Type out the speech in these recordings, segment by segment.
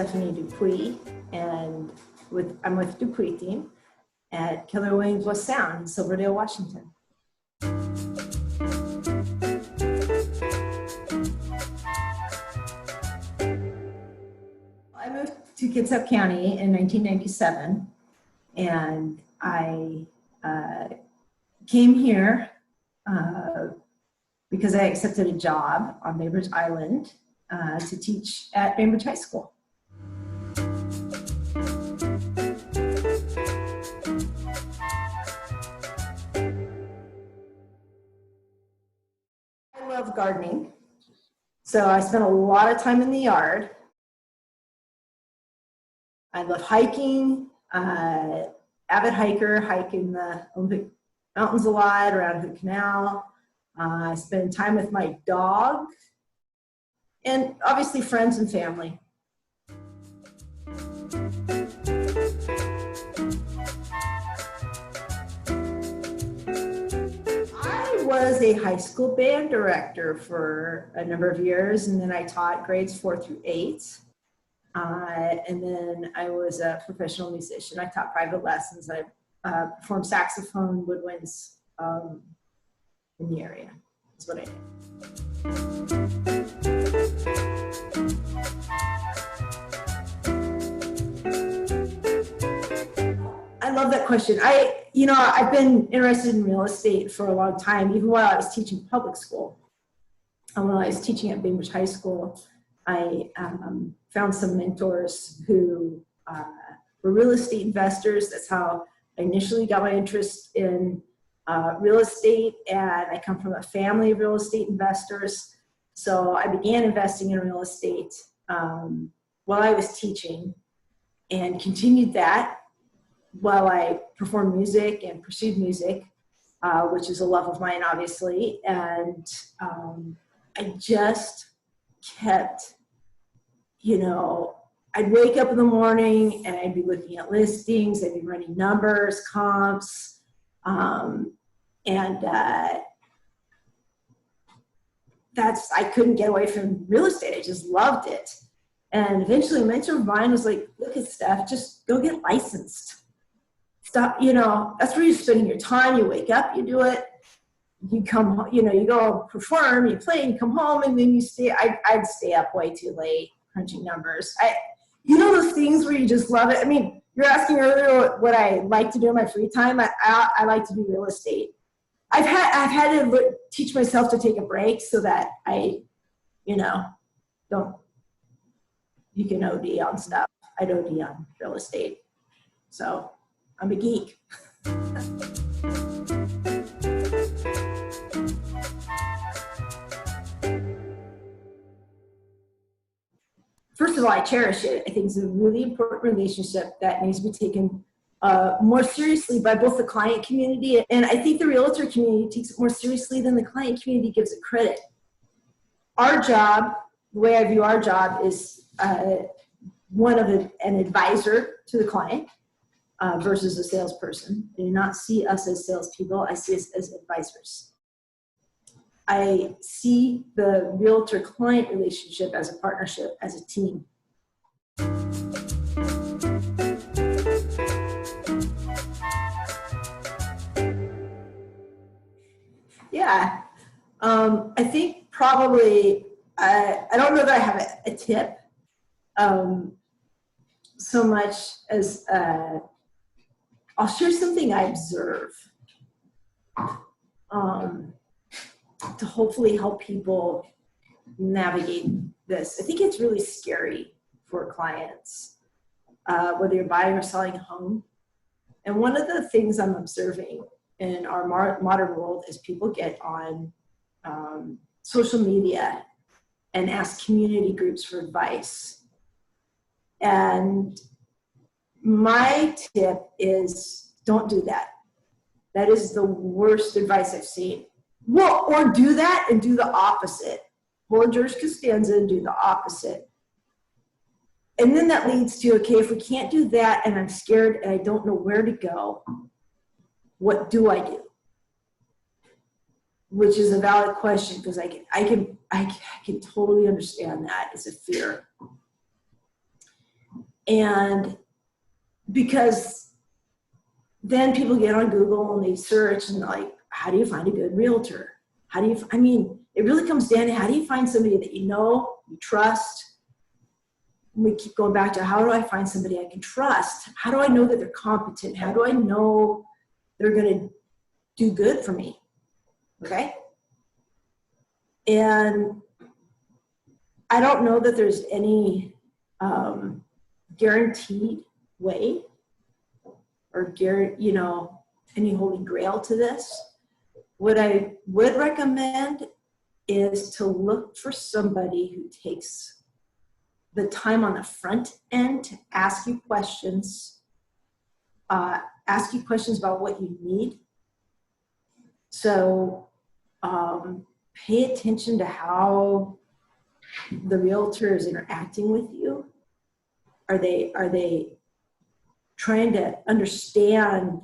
Stephanie Dupuis, and I'm with Dupuis team at Keller Williams West Sound in Silverdale, Washington. I moved to Kitsap County in 1997, and I came here because I accepted a job on Bainbridge Island to teach at Bainbridge High School. I love gardening, so I spent a lot of time in the yard. I love hiking, avid hiker, hike in the Olympic Mountains a lot, around the canal. I spend time with my dog, and obviously friends and family. I was a high school band director for a number of years, and then I taught grades 4 through 8. And then I was a professional musician. I taught private lessons. I performed saxophone, woodwinds in the area. That's what I did. I love that question. I've been interested in real estate for a long time, even while I was teaching public school. And when I was teaching at Bainbridge High School, I found some mentors who were real estate investors. That's how I initially got my interest in real estate, and I come from a family of real estate investors. So I began investing in real estate while I was teaching, and continued that while I performed music and pursued music, which is a love of mine, obviously. And I just kept, I'd wake up in the morning and I'd be looking at listings, I'd be running numbers, comps, I couldn't get away from real estate. I just loved it. And eventually a mentor of mine was like, look at Steph, just go get licensed. Stop, that's where you're spending your time. You wake up, you do it. You come, you go perform, you play, you come home, and then you stay. I'd stay up way too late crunching numbers. Those things where you just love it. I mean, you're asking earlier what I like to do in my free time. I like to do real estate. I've had to teach myself to take a break so that I, don't. You can OD on stuff. I'd OD on real estate. So I'm a geek. First of all, I cherish it. I think it's a really important relationship that needs to be taken more seriously by both the client community, and I think the realtor community takes it more seriously than the client community gives it credit. Our job, the way I view our job, is one of an advisor to the client versus a salesperson. I do not see us as salespeople. I see us as advisors. I see the realtor-client relationship as a partnership, as a team. Yeah, I think probably, I don't know that I have a tip so much as I'll share something I observe. To hopefully help people navigate this. I think it's really scary for clients, whether you're buying or selling a home. And one of the things I'm observing in our modern world is people get on social media and ask community groups for advice. And my tip is don't do that. That is the worst advice I've seen. Well, or do that and do the opposite. Pull a George Costanza and do the opposite. And then that leads to, okay, if we can't do that and I'm scared and I don't know where to go, what do I do? Which is a valid question, because I can totally understand that as a fear. And because then people get on Google and they search and like, how do you find a good realtor? How do you, I mean, it really comes down to how do you find somebody that you know, you trust? We keep going back to how do I find somebody I can trust? How do I know that they're competent? How do I know they're going to do good for me? Okay. And I don't know that there's any guaranteed way or any holy grail to this. What I would recommend is to look for somebody who takes the time on the front end to ask you questions about what you need. So pay attention to how the realtor is interacting with you. Are they trying to understand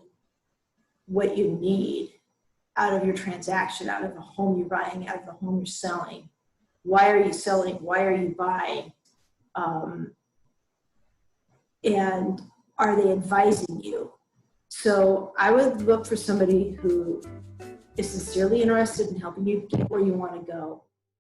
what you need out of your transaction, out of the home you're buying, out of the home you're selling? Why are you selling? Why are you buying? And are they advising you? So I would look for somebody who is sincerely interested in helping you get where you want to go.